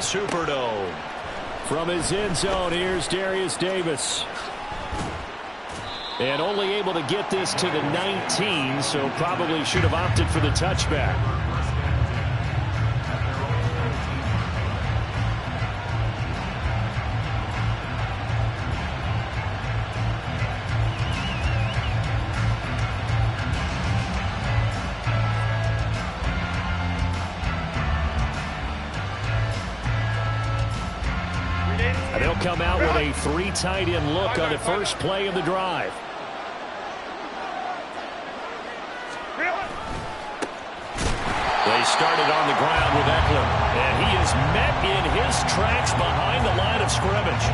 Superdome. From his end zone, here's Darius Davis. And only able to get this to the 19, so probably should have opted for the touchback. They'll come out with a 3 tight end look on the first play of the drive. They started on the ground with Eckler, and he is met in his tracks behind the line of scrimmage.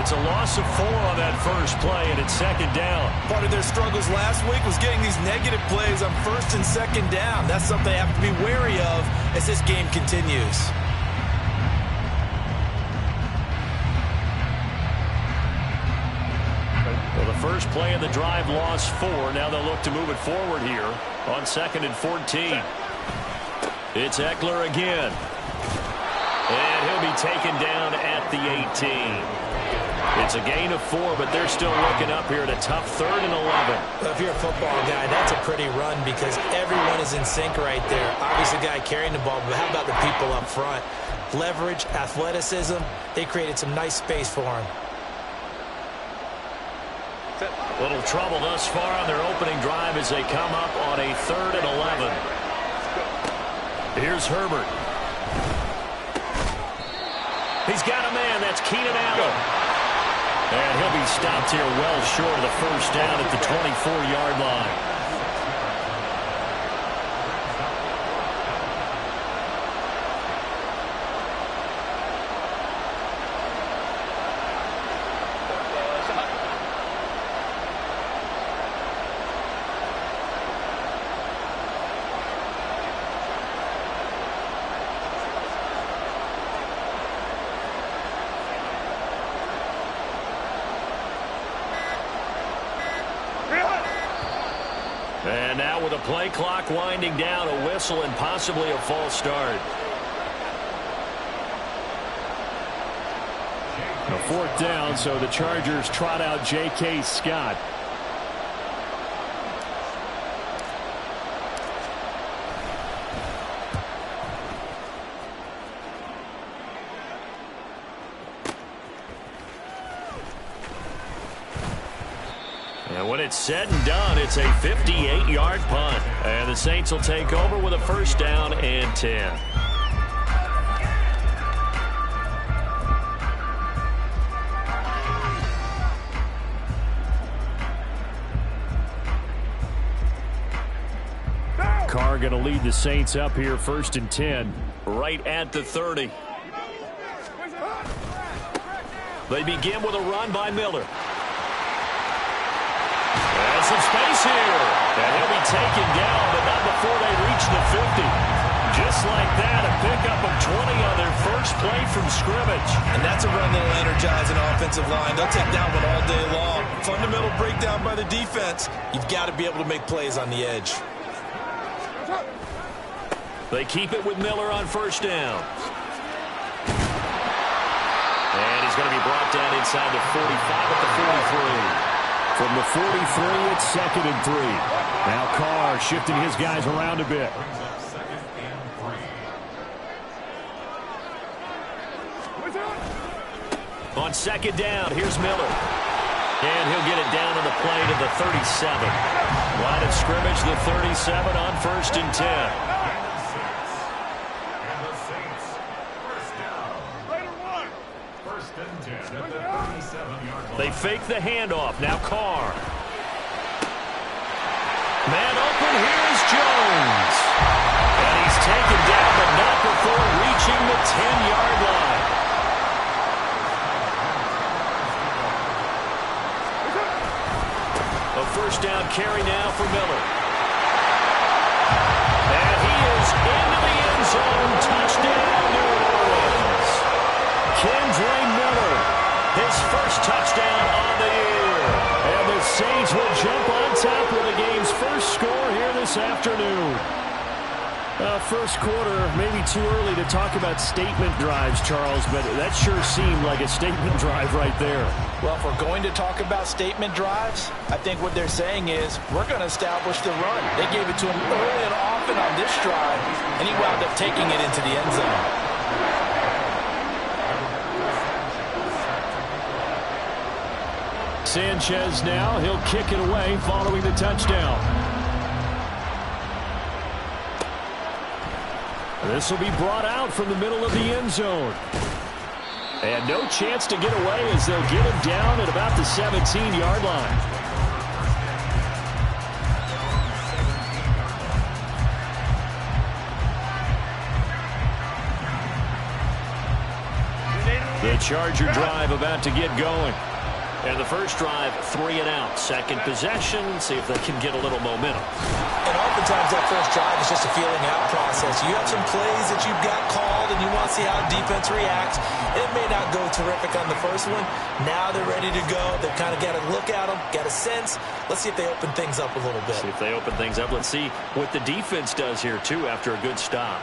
It's a loss of 4 on that first play, and it's second down. Part of their struggles last week was getting these negative plays on first and second down. That's something they have to be wary of as this game continues. Well, the first play of the drive lost 4. Now they'll look to move it forward here on 2nd and 14. It's Eckler again. And he'll be taken down at the 18. It's a gain of 4, but they're still looking up here at a tough 3rd and 11. Well, if you're a football guy, that's a pretty run because everyone is in sync right there. Obviously, the guy carrying the ball, but how about the people up front? Leverage, athleticism, they created some nice space for him. Little trouble thus far on their opening drive as they come up on a 3rd and 11. Here's Herbert. He's got a man. That's Keenan Allen. And he'll be stopped here well short of the first down at the 24-yard line. And now with a play clock winding down, a whistle and possibly a false start. A 4th down, so the Chargers trot out J.K. Scott. And when it's said and done, it's a 58-yard punt. And the Saints will take over with a 1st down and 10. Carr going to lead the Saints up here 1st and 10, right at the 30. They begin with a run by Miller. There's some space here. And he'll be taken down, but not before they reach the 50. Just like that, a pickup of 20 on their first play from scrimmage. And that's a run that'll energize an offensive line. They'll take that one all day long. Fundamental breakdown by the defense. You've got to be able to make plays on the edge. They keep it with Miller on 1st down. And he's going to be brought down inside the 45 at the 43. From the 43, it's 2nd and 3. Now Carr shifting his guys around a bit. On 2nd down, here's Miller. And he'll get it down on the play to the 37. Line of scrimmage, the 37 on 1st and 10. They fake the handoff. Now Carr. Man open. Here's Jones. And he's taken down, but not before reaching the 10-yard line. A 1st down carry now for Miller. And he is into the end zone. Touchdown, New Orleans. Kendre Miller. His first touchdown on the year. And the Saints will jump on top with the game's first score here this afternoon. First quarter, maybe too early to talk about statement drives, Charles, but that sure seemed like a statement drive right there. Well, if we're going to talk about statement drives, I think what they're saying is we're going to establish the run. They gave it to him early and often on this drive, and he wound up taking it into the end zone. Sanchez now, he'll kick it away following the touchdown. This will be brought out from the middle of the end zone. And no chance to get away as they'll get him down at about the 17-yard line. The Charger drive about to get going. And the first drive, 3 and out. Second possession, see if they can get a little momentum. And oftentimes that first drive is just a feeling out process. You have some plays that you've got called and you want to see how defense reacts. It may not go terrific on the first one. Now they're ready to go. They've kind of got to look at them, got a sense. Let's see if they open things up a little bit. See if they open things up. Let's see what the defense does here, too, after a good stop.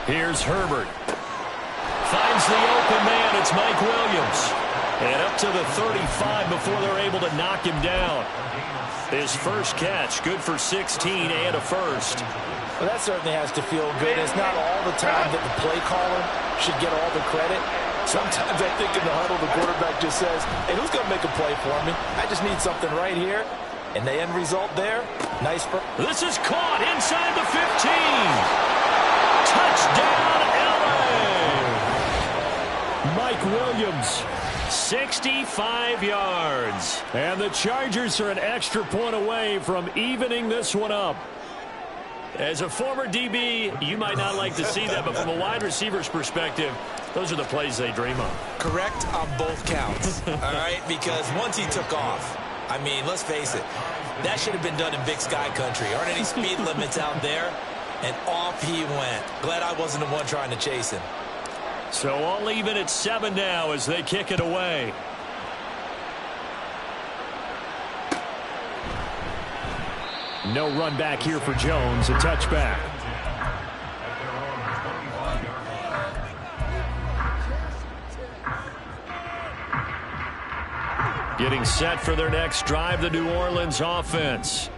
Here's Herbert. Finds the open man. It's Mike Williams. And up to the 35 before they're able to knock him down. His first catch, good for 16 and a first. Well, that certainly has to feel good. It's not all the time that the play caller should get all the credit. Sometimes I think in the huddle, the quarterback just says, hey, who's going to make a play for me? I just need something right here. And the end result there, nice. This is caught inside the 15. Touchdown, LA! Mike Williams, 65 yards. And the Chargers are an extra point away from evening this one up. As a former DB, you might not like to see that, but from a wide receiver's perspective, those are the plays they dream of. Correct on both counts, all right? Because once he took off, I mean, let's face it, that should have been done in Big Sky country. Aren't any speed limits out there? And off he went. Glad I wasn't the one trying to chase him. So all even at 7 now as they kick it away. No run back here for Jones. A touchback. Getting set for their next drive, the New Orleans offense.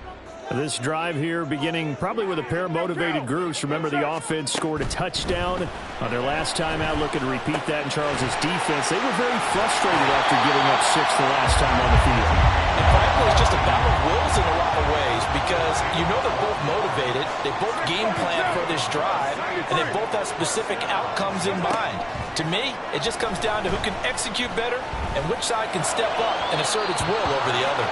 This drive here beginning probably with a pair of motivated groups. Remember, the offense scored a touchdown on their last time out, looking to repeat that in Charles's defense. They were very frustrated after giving up 6 the last time on the field. And frankly, it's just a battle of wills in a lot of ways because you know they're both motivated. They both game plan for this drive, and they both have specific outcomes in mind. To me, it just comes down to who can execute better and which side can step up and assert its will over the other.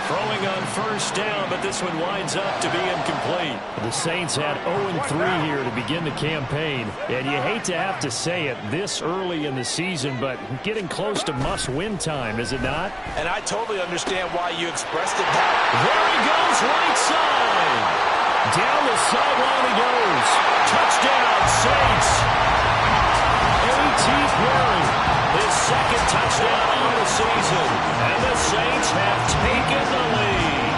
Throwing on first down, but this one winds up to be incomplete. The Saints had 0-3 here to begin the campaign. And you hate to have to say it this early in the season, but getting close to must-win time, is it not? And I totally understand why you expressed it that. There he goes, right side. Down the sideline he goes. Touchdown, Saints. A.T. Perry, his second touchdown on the season. And the Saints have taken the lead.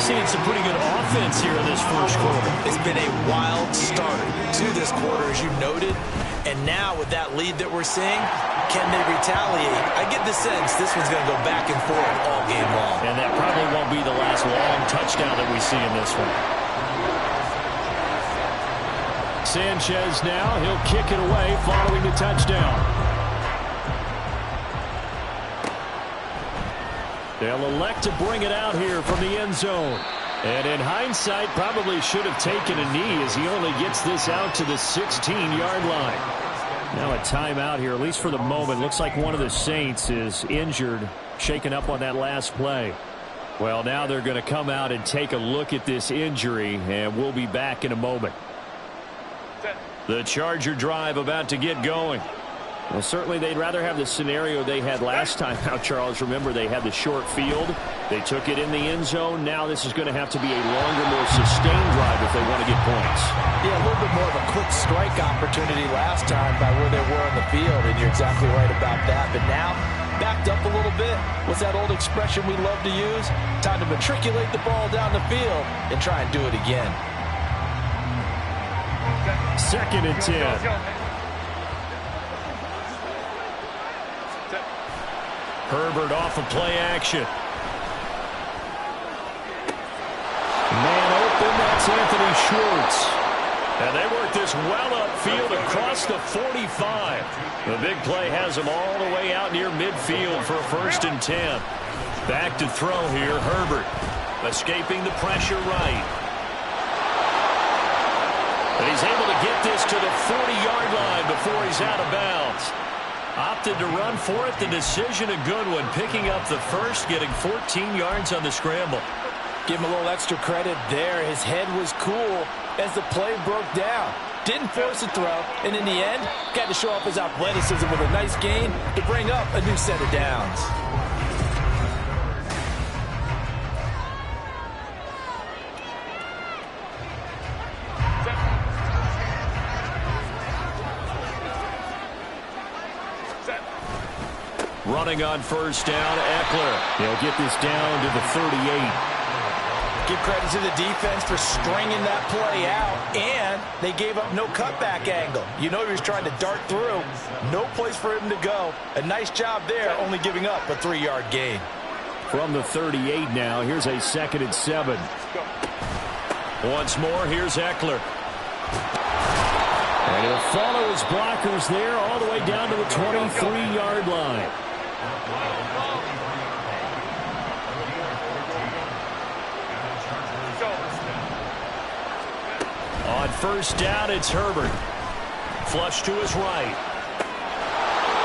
Seeing some pretty good offense here in this first quarter. It's been a wild start to this quarter, as you noted. And now with that lead that we're seeing, can they retaliate? I get the sense this one's going to go back and forth all game long. And that probably won't be the last long touchdown that we see in this one. Sanchez now, he'll kick it away following the touchdown. They'll elect to bring it out here from the end zone. And in hindsight, probably should have taken a knee as he only gets this out to the 16-yard line. Now a timeout here, at least for the moment. Looks like one of the Saints is injured, shaken up on that last play. Well, now they're going to come out and take a look at this injury, and we'll be back in a moment. The Charger drive about to get going. Well, certainly they'd rather have the scenario they had last time out, Charles. Remember, they had the short field. They took it in the end zone. Now this is going to have to be a longer, more sustained drive if they want to get points. Yeah, a little bit more of a quick strike opportunity last time by where they were on the field, and you're exactly right about that. But now, backed up a little bit. What's that old expression we love to use? Time to matriculate the ball down the field and try and do it again. 2nd and 10. Herbert off of play action. Man open, that's Anthony Schwartz. And they work this well upfield across the 45. The big play has them all the way out near midfield for a 1st and 10. Back to throw here, Herbert. Escaping the pressure right. And he's able to get this to the 40-yard line before he's out of bounds. Opted to run for it. The decision a good one. Picking up the 1st, getting 14 yards on the scramble. Give him a little extra credit there. His head was cool as the play broke down. Didn't force a throw, and in the end, got to show off his athleticism with a nice gain to bring up a new set of downs. Running on 1st down, Eckler. He'll get this down to the 38. Give credit to the defense for stringing that play out, and they gave up no cutback angle. You know he was trying to dart through. No place for him to go. A nice job there, only giving up a 3-yard gain. From the 38 now, here's a 2nd and 7. Once more, here's Eckler. And he'll follow his blockers there all the way down to the 23-yard line. On 1st down, it's Herbert. Flush to his right.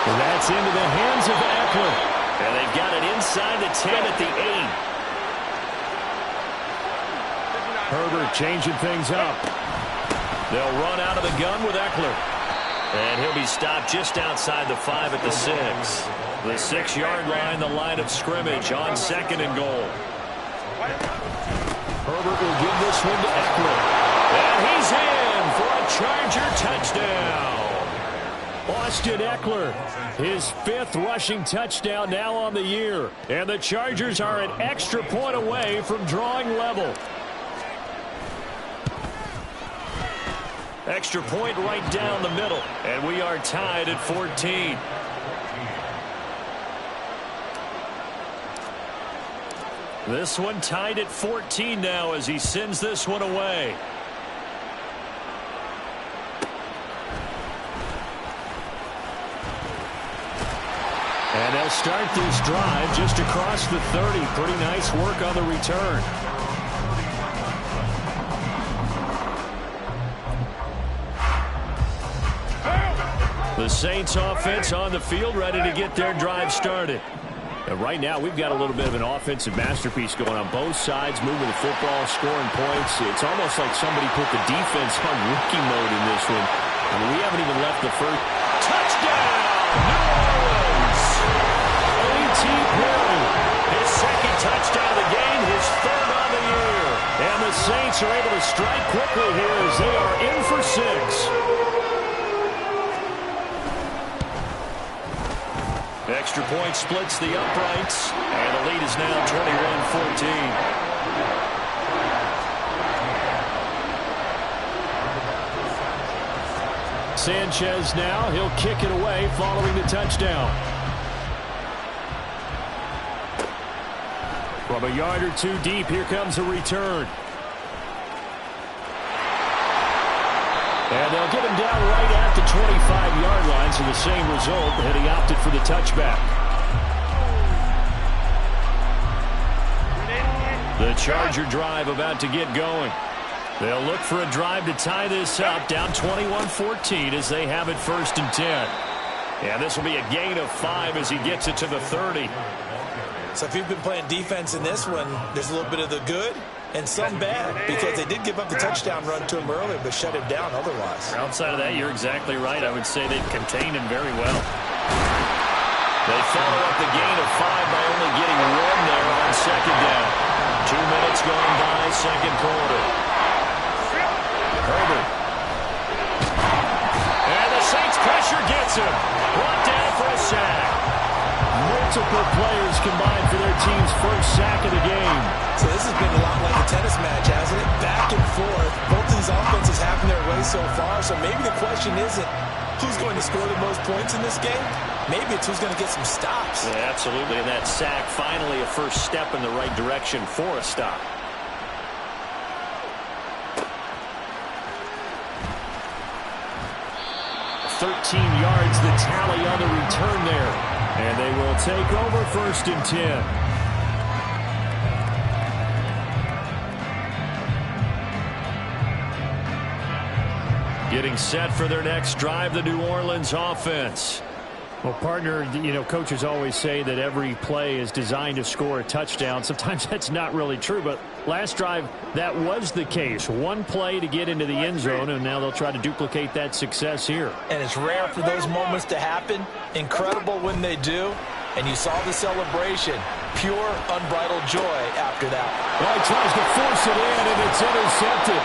And that's into the hands of Eckler. And they've got it inside the 10 at the 8. Herbert changing things up. They'll run out of the gun with Eckler. And he'll be stopped just outside the 5 at the 6. The 6-yard line, the line of scrimmage on 2nd and goal. Herbert will give this one to Eckler. And he's in for a Charger touchdown. Austin Eckler, his 5th rushing touchdown now on the year. And the Chargers are an extra point away from drawing level. Extra point right down the middle. And we are tied at 14. This one tied at 14 now as he sends this one away. And they'll start this drive just across the 30. Pretty nice work on the return. The Saints offense on the field, ready to get their drive started. And right now, we've got a little bit of an offensive masterpiece going on both sides, moving the football, scoring points. It's almost like somebody put the defense on rookie mode in this one. I mean, we haven't even left the first. Touchdown! New Orleans! A.T. Perry, his 2nd touchdown of the game, his 3rd on the year. And the Saints are able to strike quickly here as they are in for 6. Extra point splits the uprights, and the lead is now 21-14. Sanchez now, he'll kick it away following the touchdown. From a yard or 2 deep, here comes a return. And they'll get him down right at the 25-yard line, so the same result, and he opted for the touchback. The Charger drive about to get going. They'll look for a drive to tie this up, down 21-14 as they have it 1st and 10. And this will be a gain of 5 as he gets it to the 30. So if you've been playing defense in this one, there's a little bit of the good and some bad, because they did give up the touchdown run to him earlier, but shut him down otherwise. Outside of that, you're exactly right. I would say they've contained him very well. They follow up the gain of 5 by only getting 1 there on second down. 2 minutes gone by, second quarter. Herbert. And the Saints pressure gets him. Brought down for a sack. Multiple players combined for their team's first sack of the game. So this has been a lot like a tennis match, hasn't it? Back and forth. Both of these offenses having their way so far. So maybe the question isn't who's going to score the most points in this game. Maybe it's who's going to get some stops. Yeah, absolutely. And that sack, finally a first step in the right direction for a stop. $13 yards, the tally on the return there. And they will take over 1st and 10. Getting set for their next drive, the New Orleans offense. Well, partner, coaches always say that every play is designed to score a touchdown. Sometimes that's not really true, but last drive, that was the case. One play to get into the end zone, and now they'll try to duplicate that success here. And it's rare for those moments to happen. Incredible when they do. And you saw the celebration. Pure, unbridled joy after that. Well, he tries to force it in, and it's intercepted.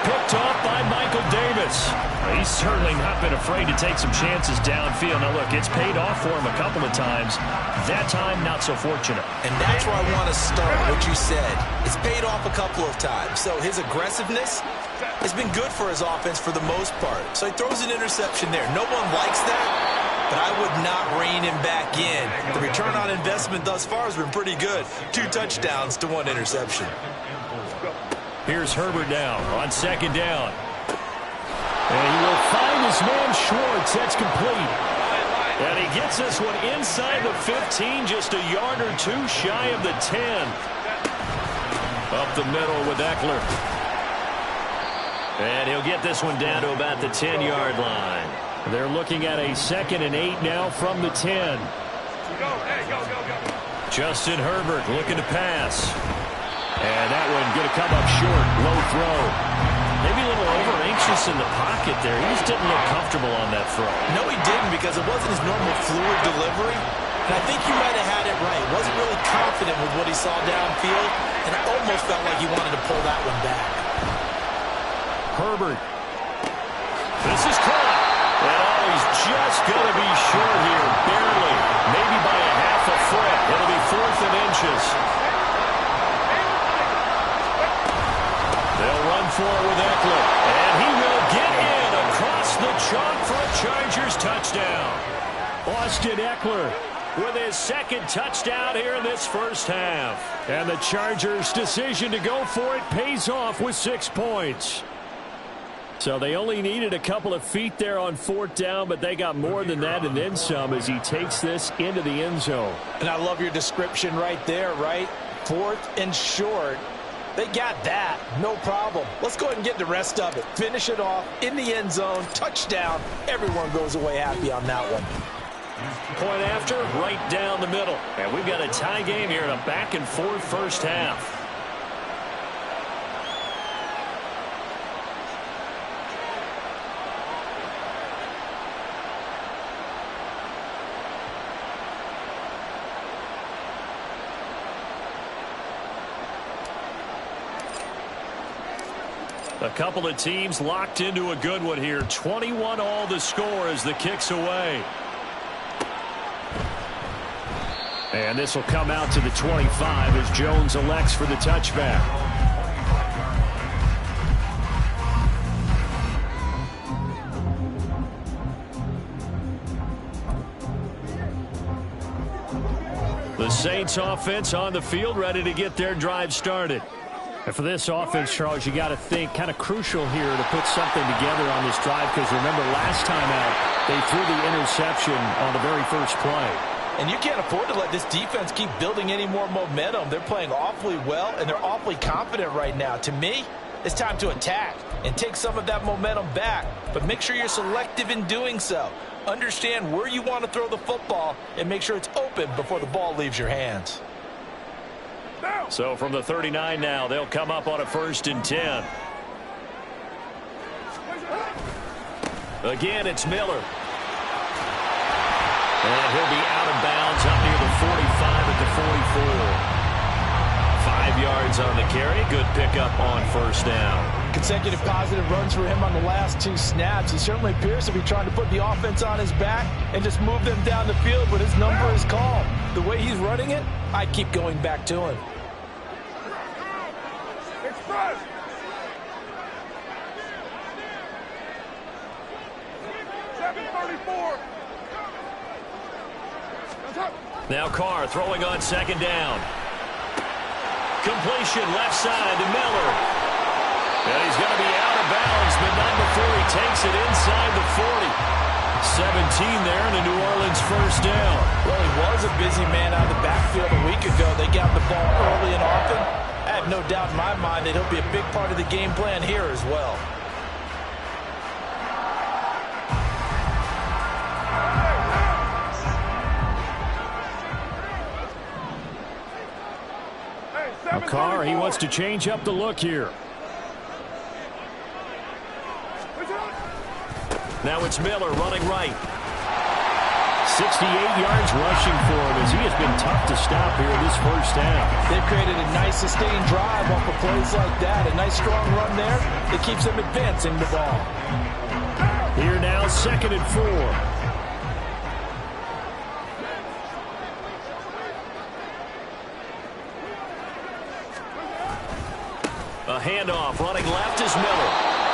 Picked off by Michael Davis. He's certainly not been afraid to take some chances downfield. Now, look, it's paid off for him a couple of times. That time, not so fortunate. And that's where I want to start, what you said. It's paid off a couple of times. So his aggressiveness has been good for his offense for the most part. So he throws an interception there. No one likes that, but I would not rein him back in. The return on investment thus far has been pretty good. 2 touchdowns to 1 interception. Here's Herbert now on second down. And he will find his man Schwartz. That's complete. And he gets this one inside the 15, just a yard or 2 shy of the 10. Up the middle with Eckler. And he'll get this one down to about the 10-yard line. They're looking at a 2nd and 8 now from the 10. Justin Herbert looking to pass. And that one going to come up short. Low throw. Maybe a little over-anxious in the pocket there. He just didn't look comfortable on that throw. No, he didn't, because it wasn't his normal fluid delivery. And I think you might have had it right. Wasn't really confident with what he saw downfield, and it almost felt like he wanted to pull that one back. Herbert. This is caught. And he's just going to be short here. Barely. Maybe by a half a foot. It'll be 4th and inches. They'll run for it with Eckler. And he will get in across the chalk for a Chargers touchdown. Austin Eckler with his 2nd touchdown here in this first half. And the Chargers' decision to go for it pays off with 6 points. So they only needed a couple of feet there on 4th down, but they got more than that and then some as he takes this into the end zone. And I love your description right there, right? 4th and short. They got that. No problem. Let's go ahead and get the rest of it. Finish it off in the end zone. Touchdown. Everyone goes away happy on that one. Point after, right down the middle. And we've got a tie game here in a back-and-forth first half. A couple of teams locked into a good one here. 21 all the score as the kick's away. And this will come out to the 25 as Jones elects for the touchback. The Saints offense on the field, ready to get their drive started. And for this offense, Charles, you got to think kind of crucial here to put something together on this drive, because remember last time out they threw the interception on the very first play. And you can't afford to let this defense keep building any more momentum. They're playing awfully well, and they're awfully confident right now. To me, it's time to attack and take some of that momentum back, but make sure you're selective in doing so. Understand where you want to throw the football and make sure it's open before the ball leaves your hands. So from the 39 now, they'll come up on a 1st and 10. Again, it's Miller. And he'll be out of bounds up near the 45 at the 44. 5 yards on the carry. Good pickup on 1st down. Consecutive positive runs for him on the last 2 snaps. He certainly appears to be trying to put the offense on his back and just move them down the field, but his number is called. The way he's running it, I keep going back to him. Express. Now Carr throwing on 2nd down. Completion left side to Miller. And he's going to be out of bounds, but not before he takes it inside the 40. 17 there and a New Orleans 1st down. Well, he was a busy man out of the backfield a week ago. They got the ball early and often. I have no doubt in my mind that he'll be a big part of the game plan here as well. Carr, he wants to change up the look here. Now it's Miller running right. 68 yards rushing for him as he has been tough to stop here in this 1st down. They've created a nice sustained drive off of plays like that. A nice strong run there. It keeps them advancing the ball. Here now, 2nd and 4. A handoff running left is Miller.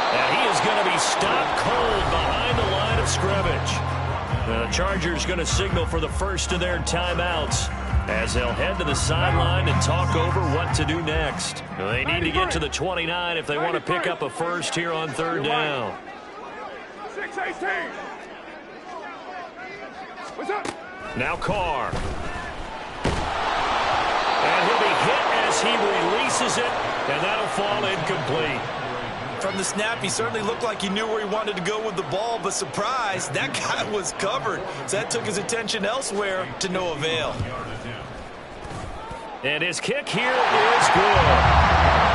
And he is going to be stopped cold behind the line of scrimmage. The Chargers going to signal for the first of their timeouts as they'll head to the sideline and talk over what to do next. They need to get to the 29 if they want to pick up a first here on 3rd down. 6-18. What's up? Now Carr. And he'll be hit as he releases it, and that'll fall incomplete. From the snap, he certainly looked like he knew where he wanted to go with the ball, but surprise, that guy was covered. So that took his attention elsewhere to no avail. And his kick here is good.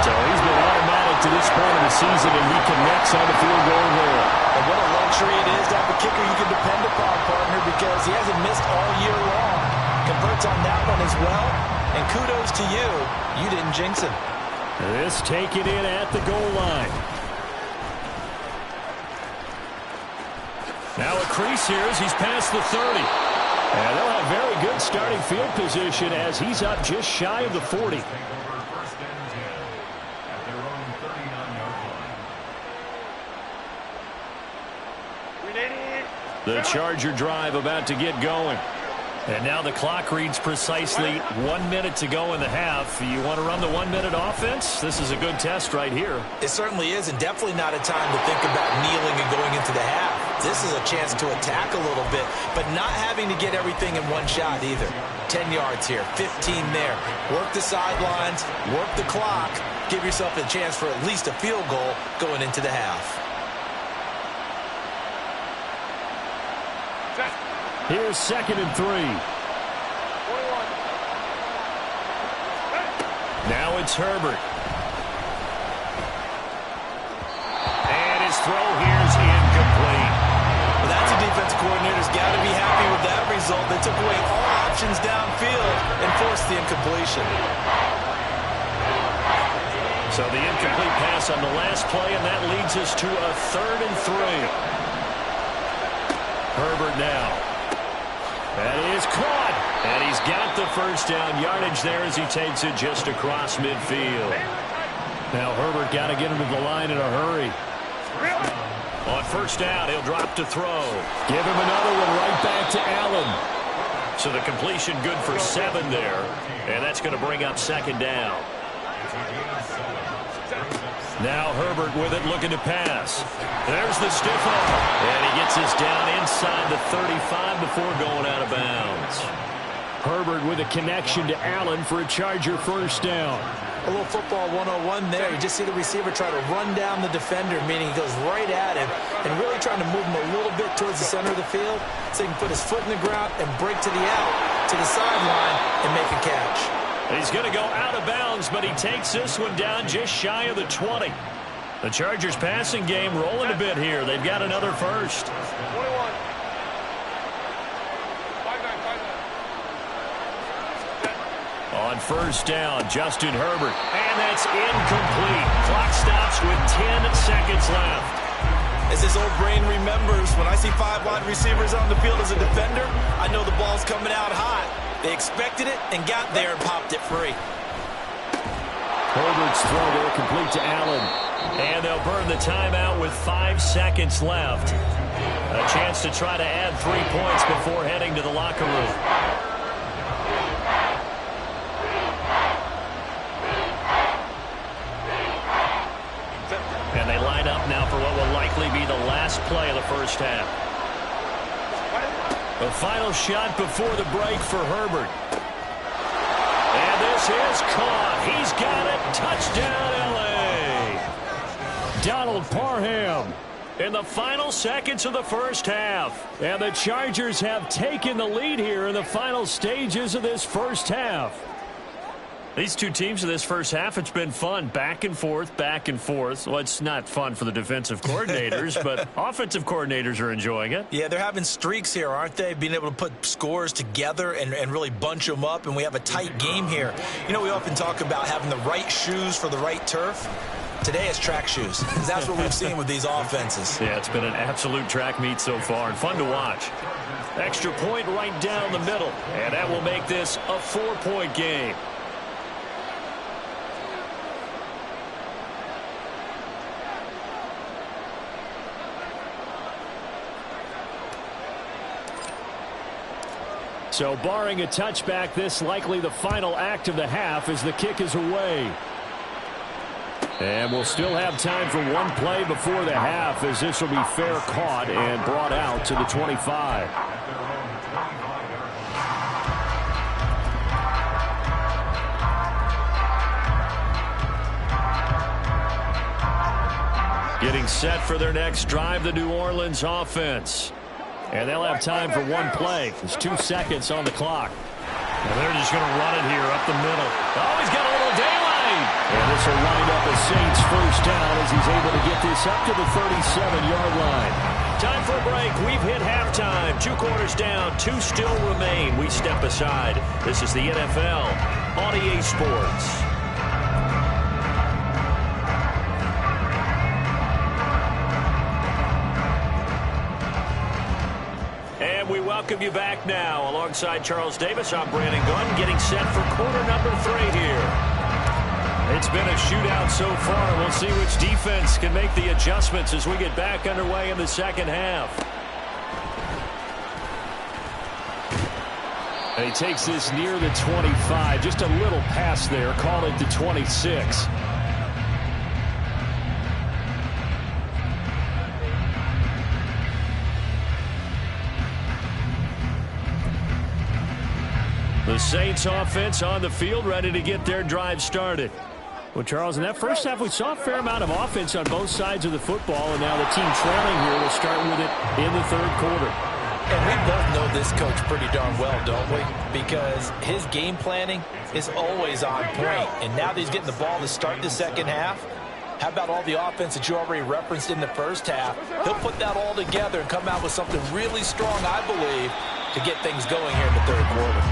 So he's been automatic to this point of the season, and he connects on the field goal there. And what a luxury it is to have a kicker you can depend upon, partner, because he hasn't missed all year long. Converts on that one as well. And kudos to you. You didn't jinx him. This taken in at the goal line. Now a crease here as he's past the 30. And they'll have very good starting field position as he's up just shy of the 40. The Charger drive about to get going. And now the clock reads precisely 1 minute to go in the half. You want to run the 1 minute offense? This is a good test right here. It certainly is, and definitely not a time to think about kneeling and going into the half. This is a chance to attack a little bit, but not having to get everything in one shot either. 10 yards here, 15 there. Work the sidelines, work the clock, give yourself a chance for at least a field goal going into the half. Here's 2nd and 3. Now it's Herbert. And his throw here's incomplete. Well, that's a defense coordinator's got to be happy with that result. They took away all options downfield and forced the incompletion. So the incomplete pass on the last play, and that leads us to a 3rd and 3. Herbert now. That is caught. And he's got the 1st down yardage there as he takes it just across midfield. Now Herbert got to get him to the line in a hurry. On 1st down, he'll drop to throw. Give him another one right back to Allen. So the completion good for 7 there. And that's going to bring up 2nd down. Now Herbert with it, looking to pass. There's the stiff arm. And he gets this down inside the 35 before going out of bounds. Herbert with a connection to Allen for a Charger 1st down. A little football 101 there. You just see the receiver try to run down the defender, meaning he goes right at him and really trying to move him a little bit towards the center of the field so he can put his foot in the ground and break to the out, to the sideline, and make a catch. He's going to go out of bounds, but he takes this one down just shy of the 20. The Chargers passing game rolling a bit here. They've got another first. 21. On first down, Justin Herbert. And that's incomplete. Clock stops with 10 seconds left. As his old brain remembers, when I see 5 wide receivers on the field as a defender, I know the ball's coming out hot. They expected it and got there and popped it free. Herbert's throw there complete to Allen. And they'll burn the timeout with 5 seconds left. A chance to try to add 3 points before heading to the locker room. And they line up now for what will likely be the last play of the first half. The final shot before the break for Herbert. And this is caught. He's got it. Touchdown, L.A. Donald Parham in the final seconds of the first half. And the Chargers have taken the lead here in the final stages of this first half. These two teams in this first half, it's been fun. Back and forth, back and forth. Well, it's not fun for the defensive coordinators, but offensive coordinators are enjoying it. Yeah, they're having streaks here, aren't they? Being able to put scores together and really bunch them up, and we have a tight game here. You know, we often talk about having the right shoes for the right turf. Today it's track shoes. That's what we've seen with these offenses. Yeah, it's been an absolute track meet so far, and fun to watch. Extra point right down the middle, and that will make this a 4-point game. So barring a touchback, this likely the final act of the half as the kick is away. And we'll still have time for one play before the half as this will be fair caught and brought out to the 25. Getting set for their next drive, the New Orleans offense. And they'll have time for one play. There's 2 seconds on the clock. And they're just going to run it here up the middle. Oh, he's got a little daylight. And this will wind up a Saints first down as he's able to get this up to the 37-yard line. Time for a break. We've hit halftime. 2 quarters down. 2 still remain. We step aside. This is the NFL on EA Sports. And we welcome you back now. Alongside Charles Davis, I'm Brandon Gunn, getting set for quarter number 3 here. It's been a shootout so far. We'll see which defense can make the adjustments as we get back underway in the second half. And he takes this near the 25. Just a little pass there. Call it the 26. The Saints offense on the field, ready to get their drive started. Well, Charles, in that first half, we saw a fair amount of offense on both sides of the football, and now the team trailing here will start with it in the third quarter. And we both know this coach pretty darn well, don't we? Because his game planning is always on point. And now that he's getting the ball to start the second half, how about all the offense that you already referenced in the first half? He'll put that all together and come out with something really strong, I believe, to get things going here in the third quarter.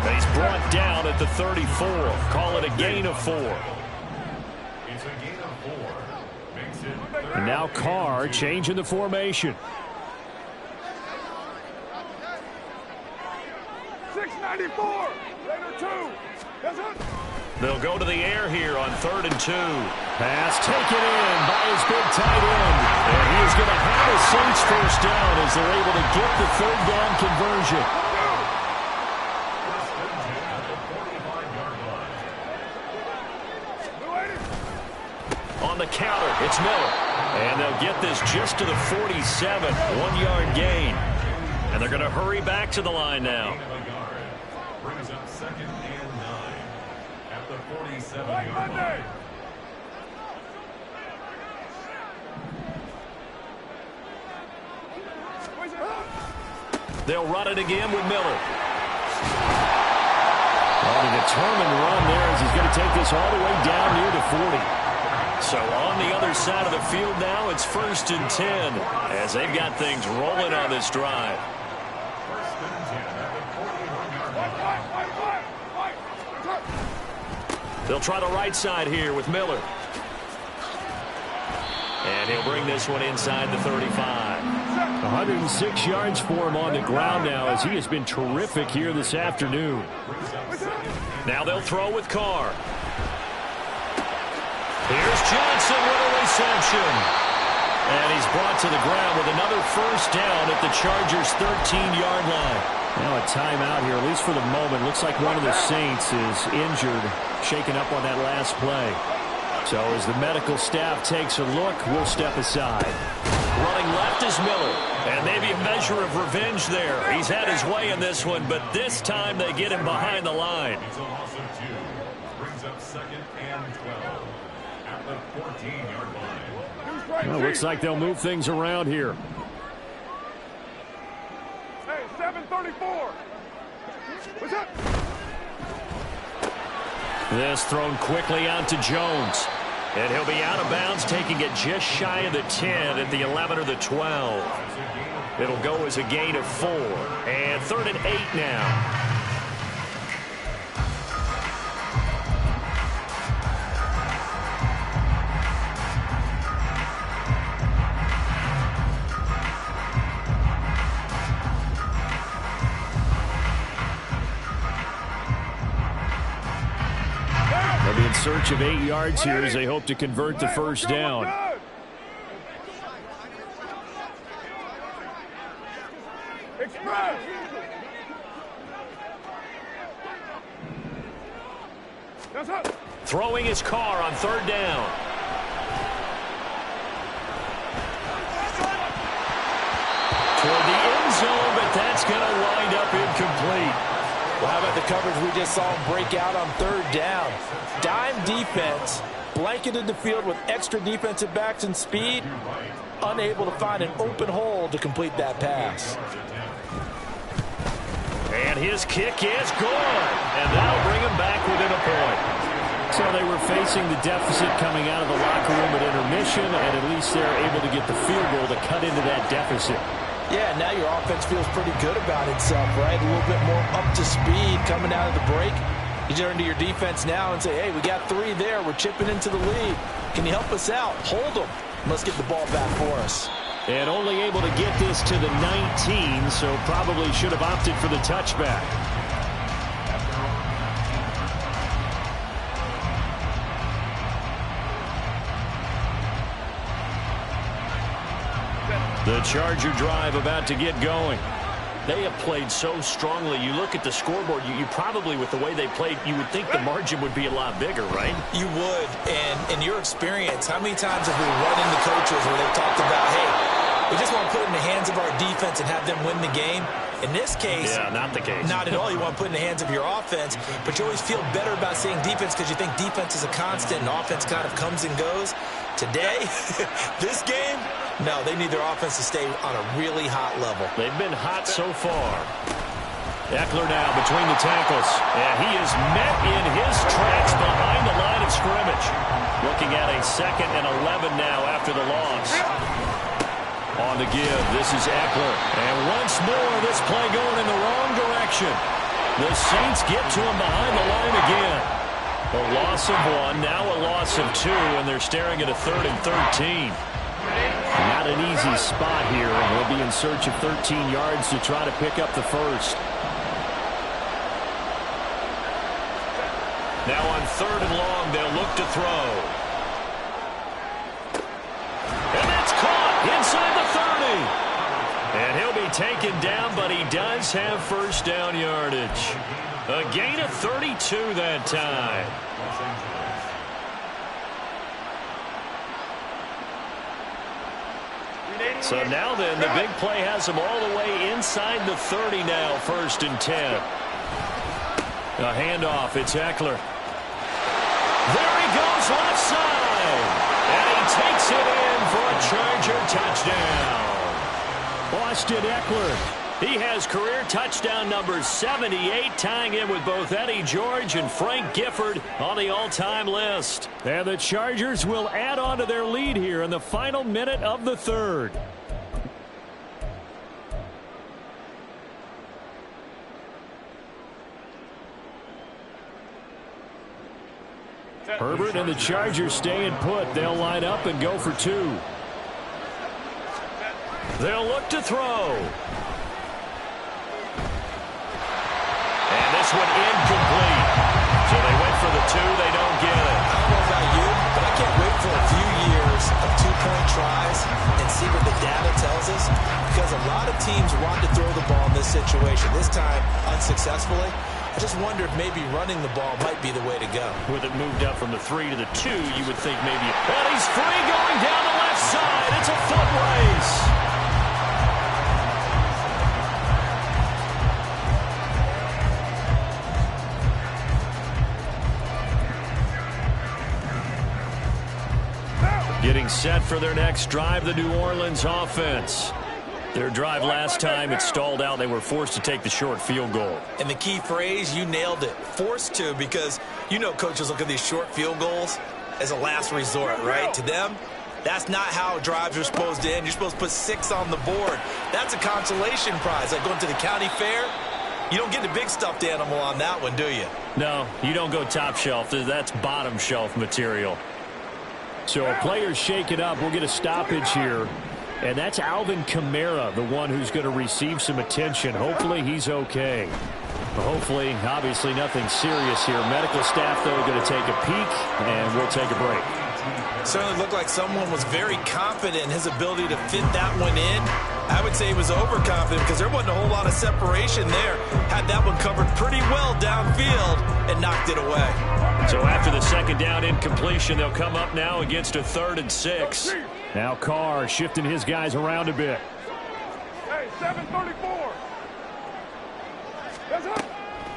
He's brought down at the 34. Call it a gain of 4. It's a gain of 4. Makes it And now Carr changing the formation. 694. Later 2. Yes, sir. They'll go to the air here on 3rd and 2. Pass taken in by his big tight end. And he is going to have a Saints first down as they're able to get the third down conversion. On the counter, it's Miller. And they'll get this just to the 47. 1-yard gain. And they're going to hurry back to the line now. Brings up 2nd and 9 at the 47-yard line. They'll run it again with Miller. Well, determined run there as he's going to take this all the way down near the 40. So on the other side of the field now, it's 1st and 10 as they've got things rolling on this drive. They'll try the right side here with Miller. And he'll bring this one inside the 35. 106 yards for him on the ground now as he has been terrific here this afternoon. Now they'll throw with Carr. Here's Johnson with a reception. And he's brought to the ground with another first down at the Chargers' 13-yard line. Now a timeout here, at least for the moment. Looks like one of the Saints is injured, shaken up on that last play. So as the medical staff takes a look, we'll step aside. Running left is Miller. And maybe a measure of revenge there. He's had his way in this one, but this time they get him behind the line. Brings up 2nd and 12 at the 14-yard line. Well, looks like they'll move things around here. Hey, 734. What's up? This thrown quickly out to Jones. And he'll be out of bounds, taking it just shy of the 10 at the 11 or the 12. It'll go as a gain of 4. And 3rd and 8 now. They'll be in search of 8 yards here as they hope to convert the first down. Throwing his Carr on 3rd down. Toward the end zone, but that's going to wind up incomplete. Well, how about the coverage we just saw him break out on 3rd down? Dime defense, blanketed the field with extra defensive backs and speed, unable to find an open hole to complete that pass. And his kick is good. And that'll bring him back within a point. So they were facing the deficit coming out of the locker room at intermission, and at least they're able to get the field goal to cut into that deficit. Yeah, now your offense feels pretty good about itself, right? A little bit more up to speed coming out of the break. You turn to your defense now and say, hey, we got 3 there. We're chipping into the lead. Can you help us out? Hold them. Let's get the ball back for us. And only able to get this to the 19, so probably should have opted for the touchback. The Charger drive about to get going. They have played so strongly. You look at the scoreboard, you probably, with the way they played, you would think the margin would be a lot bigger, right? You would. And in your experience, how many times have we run into coaches where they've talked about, hey, we just want to put it in the hands of our defense and have them win the game? In this case, yeah, not the case. Not at all. You want to put it in the hands of your offense, but you always feel better about saying defense because you think defense is a constant and offense kind of comes and goes. Today, this game, no, they need their offense to stay on a really hot level. They've been hot so far. Eckler now between the tackles. And he is met in his tracks behind the line of scrimmage. Looking at a 2nd and 11 now after the loss. On the give, this is Eckler. And once more, this play going in the wrong direction. The Saints get to him behind the line again. A loss of 1, now a loss of 2, and they're staring at a 3rd and 13. Not an easy spot here, and we'll be in search of 13 yards to try to pick up the first. Now on 3rd and long, they'll look to throw. And that's caught inside the 30. And he'll be taken down, but he does have first down yardage. A gain of 32 that time. So now then, the big play has him all the way inside the 30 now, 1st and 10. A handoff, it's Eckler. There he goes left side. And he takes it in for a Charger touchdown. Austin Eckler He has career touchdown number 78, tying in with both Eddie George and Frank Gifford on the all-time list. And the Chargers will add on to their lead here in the final minute of the third. Herbert and the Chargers staying put. They'll line up and go for 2. They'll look to throw. And this one incomplete. So they went for the 2. They don't get it. I don't know about you, but I can't wait for a few years of 2-point tries and see what the data tells us, because a lot of teams want to throw the ball in this situation. This time, unsuccessfully. I just wonder if maybe running the ball might be the way to go. With it moved up from the 3 to the 2, you would think maybe. And he's free going down the left side. It's a foot race. Getting set for their next drive, the New Orleans offense. Their drive last time, it stalled out. They were forced to take the short field goal. And the key phrase, you nailed it, forced to, because you know coaches look at these short field goals as a last resort, right? To them, that's not how drives are supposed to end. You're supposed to put 6 on the board. That's a consolation prize. Like going to the county fair, you don't get the big stuffed animal on that one, do you? No, you don't go top shelf. That's bottom shelf material. So a player's shaken up. We'll get a stoppage here. And that's Alvin Kamara, the one who's going to receive some attention. Hopefully he's okay. Hopefully, obviously nothing serious here. Medical staff, though, are going to take a peek, and we'll take a break. Certainly looked like someone was very confident in his ability to fit that one in. I would say he was overconfident because there wasn't a whole lot of separation there. Had that one covered pretty well downfield and knocked it away. So after the second down incompletion, they'll come up now against a 3rd and 6. Now Carr shifting his guys around a bit. Hey, 734. Yes, sir.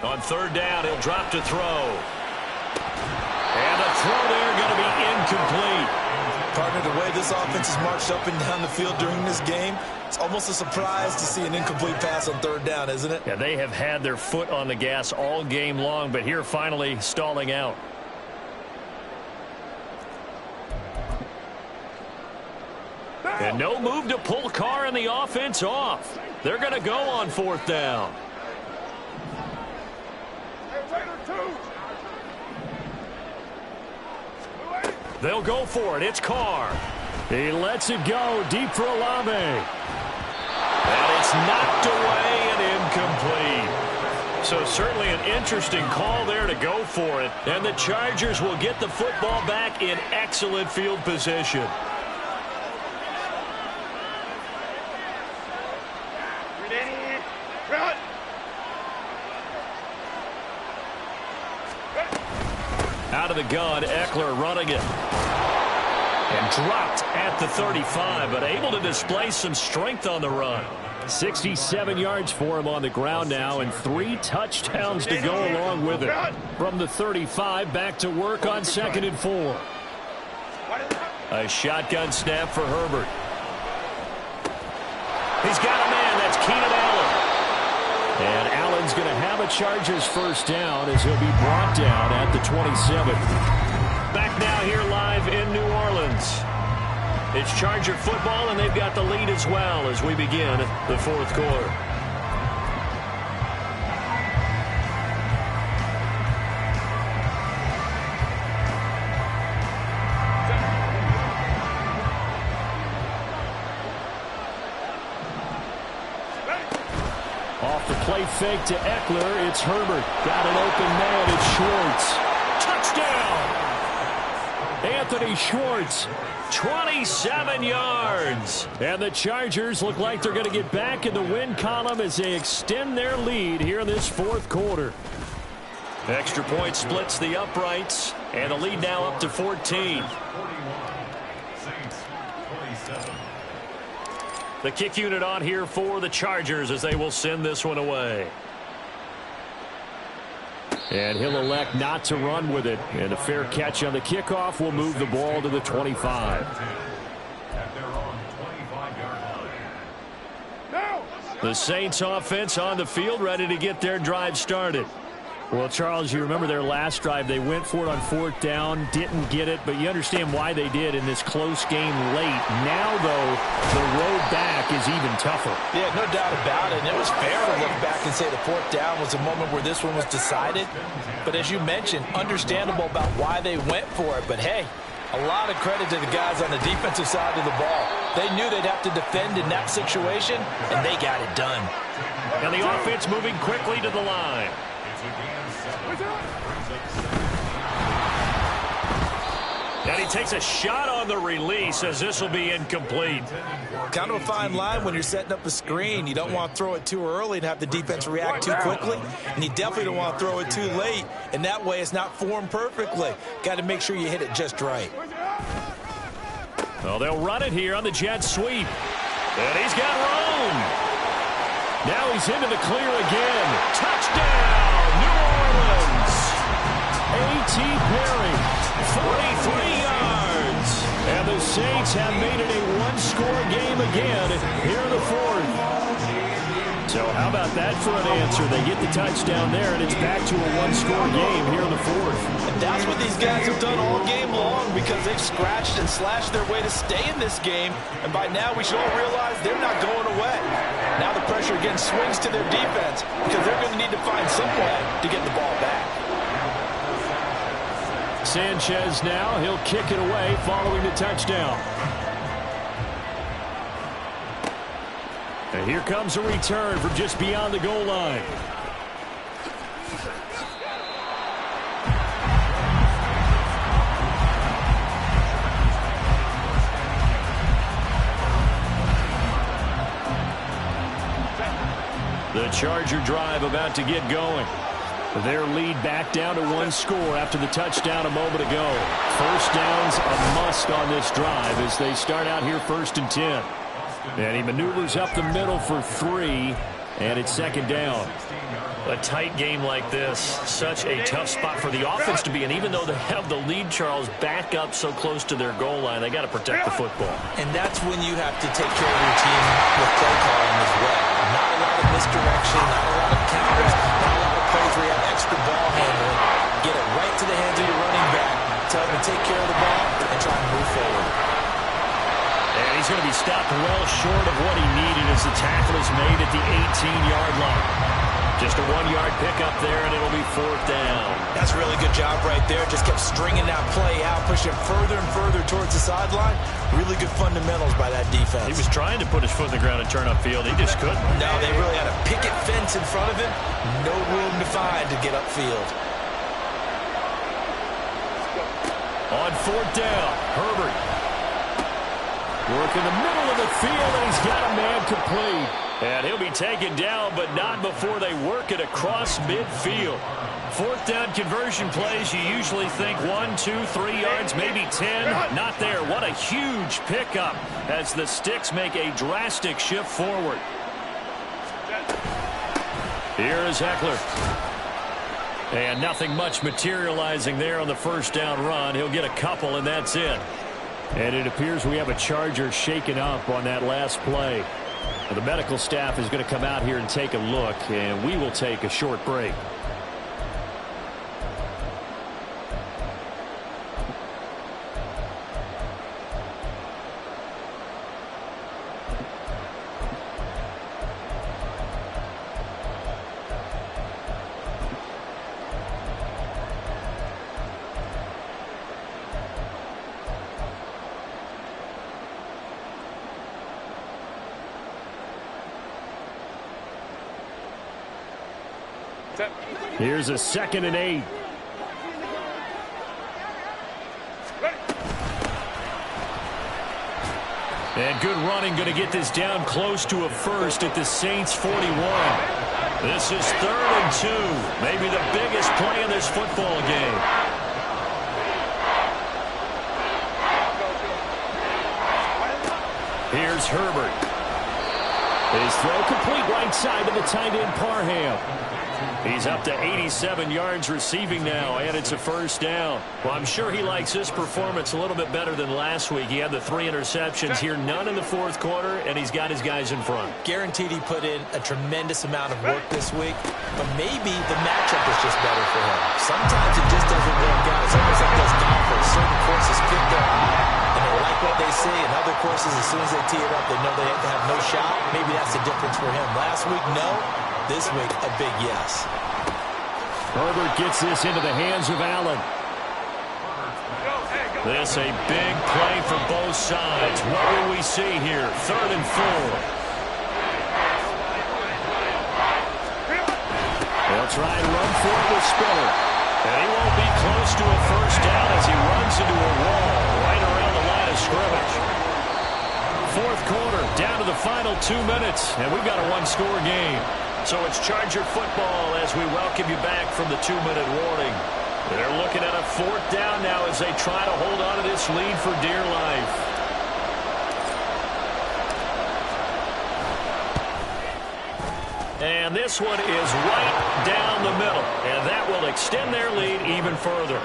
On 3rd down, he'll drop to throw. And the throw there going to be incomplete. Partner, the way this offense has marched up and down the field during this game, it's almost a surprise to see an incomplete pass on 3rd down, isn't it? Yeah, they have had their foot on the gas all game long, but here finally stalling out. And no move to pull Carr and the offense off. They're going to go on 4th down. They'll go for it. It's Carr. He lets it go deep for Olave. And it's knocked away and incomplete. So certainly an interesting call there to go for it. And the Chargers will get the football back in excellent field position. Out of the gun, Eckler running it. And dropped at the 35, but able to display some strength on the run. 67 yards for him on the ground now, and 3 touchdowns to go along with it. From the 35, back to work on 2nd and 4. A shotgun snap for Herbert. He's got a man. That's Keenan Allen. And Allen's going to have a Chargers 1st down as he'll be brought down at the 27. Back now here live in New Orleans. It's Charger football, and they've got the lead as well as we begin the 4th quarter. Off the play fake to Eckler, it's Herbert. Got an open man, it's Schwartz. Touchdown! Anthony Schwartz. 27 yards. And the Chargers look like they're going to get back in the win column as they extend their lead here in this 4th quarter. Extra point splits the uprights, and the lead now up to 14. The kick unit on here for the Chargers as they will send this one away. And he'll elect not to run with it. And a fair catch on the kickoff will move the ball to the 25. The Saints offense on the field, ready to get their drive started. Well, Charles, you remember their last drive. They went for it on 4th down, didn't get it, but you understand why they did in this close game late. Now, though, the road back is even tougher. Yeah, no doubt about it. And it was fair to look back and say the 4th down was a moment where this one was decided. But as you mentioned, understandable about why they went for it. But, hey, a lot of credit to the guys on the defensive side of the ball. They knew they'd have to defend in that situation, and they got it done. And the offense moving quickly to the line. And he takes a shot on the release as this will be incomplete. Kind of a fine line when you're setting up a screen. You don't want to throw it too early and have the defense react too quickly. And you definitely don't want to throw it too late. And that way it's not formed perfectly. Got to make sure you hit it just right. Well, they'll run it here on the jet sweep. And he's got room. Now he's into the clear again. Touchdown, New Orleans. A.T. Perry, 43 yards. And the Saints have made it a one-score game again here in the 4th. So how about that for an answer? They get the touchdown there, and it's back to a one-score game here in the 4th. And that's what these guys have done all game long because they've scratched and slashed their way to stay in this game. And by now we should all realize they're not going away. Now the pressure again swings to their defense because they're going to need to find some way to get the ball back. Sanchez now, he'll kick it away following the touchdown. And here comes a return from just beyond the goal line. The Charger drive about to get going. Their lead back down to one score after the touchdown a moment ago. First down's a must on this drive as they start out here 1st and 10. And he maneuvers up the middle for 3, and it's 2nd down. A tight game like this, such a tough spot for the offense to be in. Even though they have the lead, Charles, back up so close to their goal line, they got to protect the football. And that's when you have to take care of your team with play calling as well. Not a lot of misdirection, not a lot of counters, not a lot of plays where you have extra ball handling. Get it right to the hands of your running back, tell him to take care of the ball, and try to move forward. And he's going to be stopped well short of what he needed as the tackle is made at the 18-yard line. Just a 1-yard pickup there, and it'll be 4th down. That's a really good job right there. Just kept stringing that play out, pushing further and further towards the sideline. Really good fundamentals by that defense. He was trying to put his foot in the ground and turn upfield. He just couldn't. No, they really had a picket fence in front of him. No room to find to get upfield. On 4th down, Herbert. Work in the middle of the field, and he's got a man complete. And he'll be taken down, but not before they work it across midfield. 4th down conversion plays, you usually think 1, 2, 3 yards, maybe 10. Not there. What a huge pickup as the Sticks make a drastic shift forward. Here is Eckler. And nothing much materializing there on the 1st down run. He'll get a couple, and that's it. And it appears we have a Charger shaken up on that last play. The medical staff is going to come out here and take a look, and we will take a short break. Here's a 2nd and 8. And good running, going to get this down close to a first at the Saints 41. This is 3rd and 2. Maybe the biggest play in this football game. Here's Herbert. His throw complete right side to the tight end Parham. He's up to 87 yards receiving now, and it's a first down. Well, I'm sure he likes his performance a little bit better than last week. He had the 3 interceptions here, none in the fourth quarter, and he's got his guys in front. Guaranteed he put in a tremendous amount of work this week, but maybe the matchup is just better for him. Sometimes it just doesn't work out. It's almost like those golfers. Certain courses fit their eye, and they like what they see, and other courses, as soon as they tee it up, they know they have no shot. Maybe that's the difference for him. Last week, no. This week, a big yes. Herbert gets this into the hands of Allen. This a big play for both sides. What will we see here? 3rd and 4. They'll try and run for it with Spiller. And he won't be close to a first down as he runs into a wall right around the line of scrimmage. Fourth quarter, down to the final 2 minutes, and we've got a one-score game. So it's Charger football as we welcome you back from the 2-minute warning. They're looking at a 4th down now as they try to hold on to this lead for dear life. And this one is right down the middle, and that will extend their lead even further.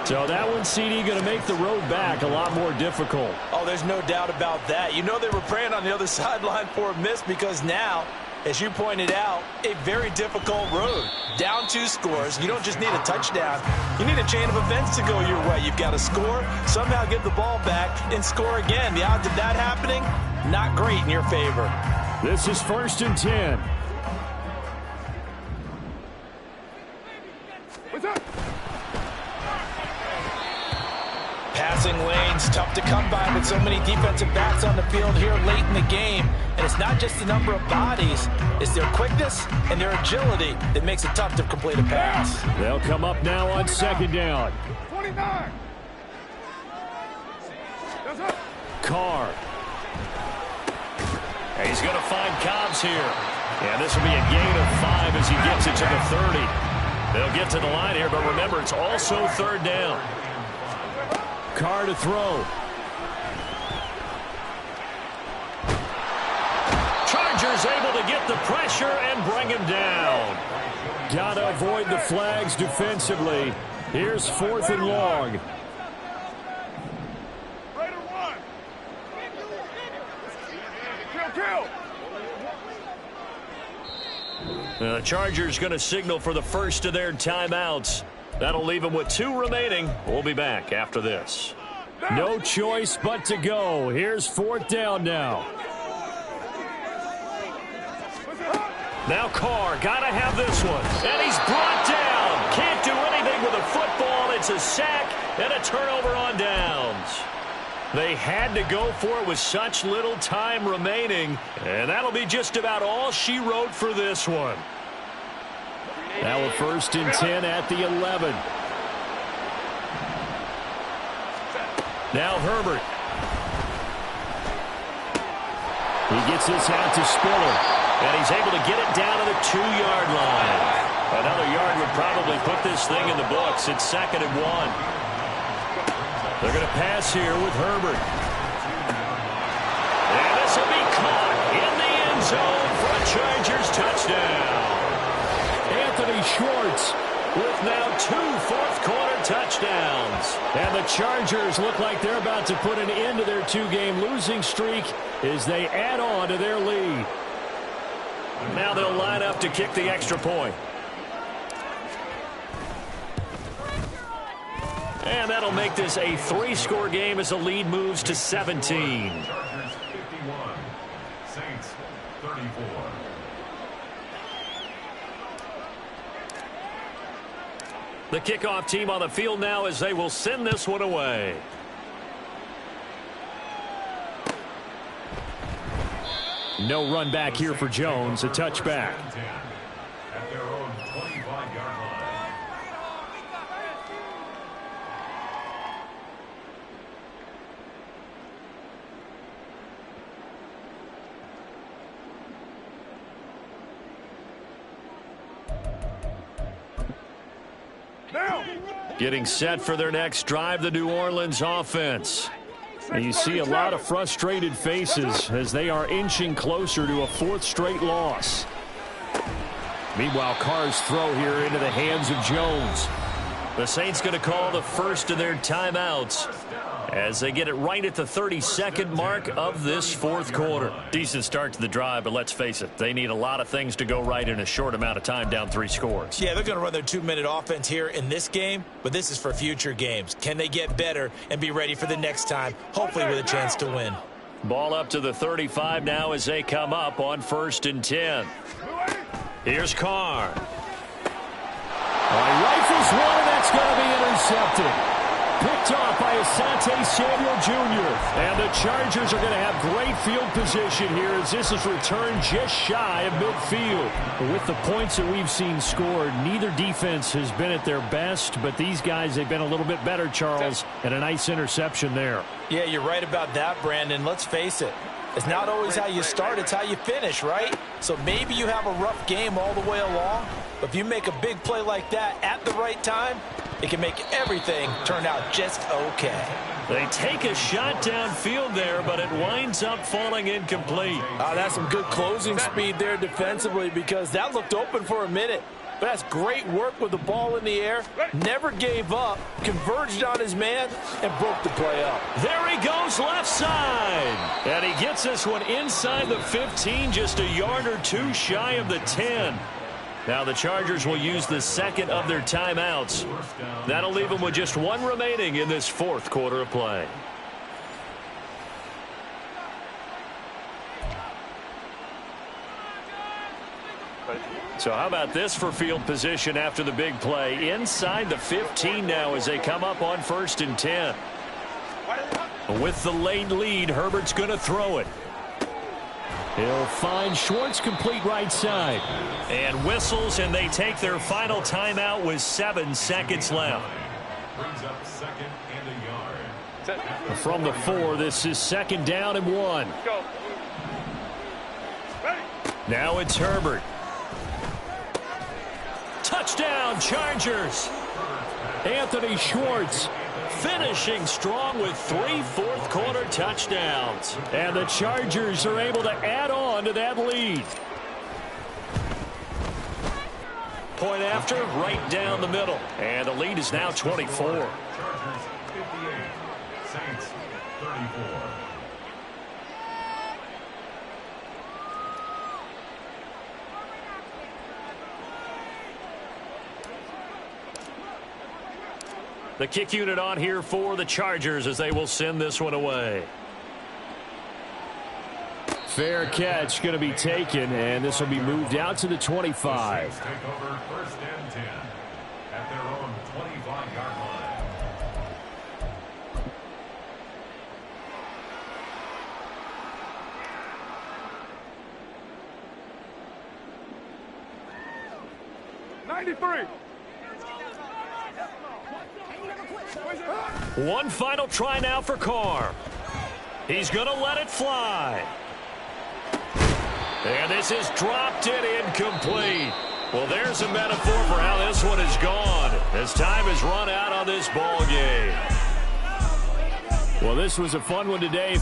So that one, CD, going to make the road back a lot more difficult. Oh, there's no doubt about that. You know they were praying on the other sideline for a miss because now, as you pointed out, a very difficult road. Down 2 scores. You don't just need a touchdown. You need a chain of events to go your way. You've got to score, somehow get the ball back, and score again. The odds of that happening, not great in your favor. This is 1st and 10. What's up? Passing lanes, tough to come by with so many defensive backs on the field here late in the game. And it's not just the number of bodies, it's their quickness and their agility that makes it tough to complete a pass. They'll come up now on 2nd down. 29. That's up. Carr. And he's going to find Cobbs here. And this will be a gain of 5 as he gets it to the 30. They'll get to the line here, but remember, it's also 3rd down. Carr to throw. Chargers able to get the pressure and bring him down. Got to avoid the flags defensively. Here's 4th and long. Raider 1. Kill. The Chargers going to signal for the first of their timeouts. That'll leave them with 2 remaining. We'll be back after this. No choice but to go. Here's 4th down now. Now Carr, got to have this one. And he's brought down. Can't do anything with a football. It's a sack and a turnover on downs. They had to go for it with such little time remaining. And that'll be just about all she wrote for this one. Now a 1st and 10 at the 11. Now Herbert. He gets this out to Spiller. And he's able to get it down to the 2-yard line. Another yard would probably put this thing in the books. It's 2nd and 1. They're going to pass here with Herbert. And this will be caught in the end zone for a Chargers touchdown. Anthony Schwartz with now 2 fourth-quarter touchdowns. And the Chargers look like they're about to put an end to their 2-game losing streak as they add on to their lead. Now they'll line up to kick the extra point. And that'll make this a 3-score game as the lead moves to 17. Chargers 51, Saints 34. The kickoff team on the field now as they will send this one away. No run back here for Jones. A touchback. At their own 25-yard line. Now. Getting set for their next drive, the New Orleans offense. And you see a lot of frustrated faces as they are inching closer to a 4th straight loss. Meanwhile, Carr's throw here into the hands of Jones. The Saints going to call the first of their timeouts as they get it right at the 32nd mark of this 4th quarter. Decent start to the drive, but let's face it, they need a lot of things to go right in a short amount of time, down 3 scores. Yeah, they're going to run their 2-minute offense here in this game, but this is for future games. Can they get better and be ready for the next time, hopefully with a chance to win? Ball up to the 35 now as they come up on 1st and 10. Here's Carr. He rifles one, and that's going to be intercepted. Picked off by Asante Samuel Jr. And the Chargers are going to have great field position here as this is returned just shy of midfield. With the points that we've seen scored, neither defense has been at their best, but these guys, they've been a little bit better, Charles, and a nice interception there. Yeah, you're right about that, Brandon. Let's face it. It's not always how you start, it's how you finish, right? So maybe you have a rough game all the way along, but if you make a big play like that at the right time, it can make everything turn out just okay. They take a shot downfield there, but it winds up falling incomplete. That's some good closing speed there defensively because that looked open for a minute. But that's great work with the ball in the air. Never gave up, converged on his man, and broke the play up. There he goes left side. And he gets this one inside the 15, just a yard or two shy of the 10. Now the Chargers will use the second of their timeouts. That'll leave them with just one remaining in this 4th quarter of play. So how about this for field position after the big play? Inside the 15 now as they come up on 1st and 10. With the late lead, Herbert's going to throw it. He'll find Schwartz complete right side. And whistles, and they take their final timeout with 7 seconds left. Brings up 2nd and a yard. From the 4, this is 2nd down and 1. Go. Now it's Herbert. Touchdown, Chargers. Anthony Schwartz Finishing strong with 3 4th quarter touchdowns. And the Chargers are able to add on to that lead. Point after, right down the middle. And the lead is now 24. Chargers 58, Saints 34. The kick unit on here for the Chargers as they will send this one away. Fair catch going to be taken, and this will be moved out to the 25. Take over 1st and 10 at their own 25-yard line. One final try now for Carr. He's going to let it fly. And this is dropped in incomplete. Well, there's a metaphor for how this one is gone as time has run out on this ball game. Well, this was a fun one today.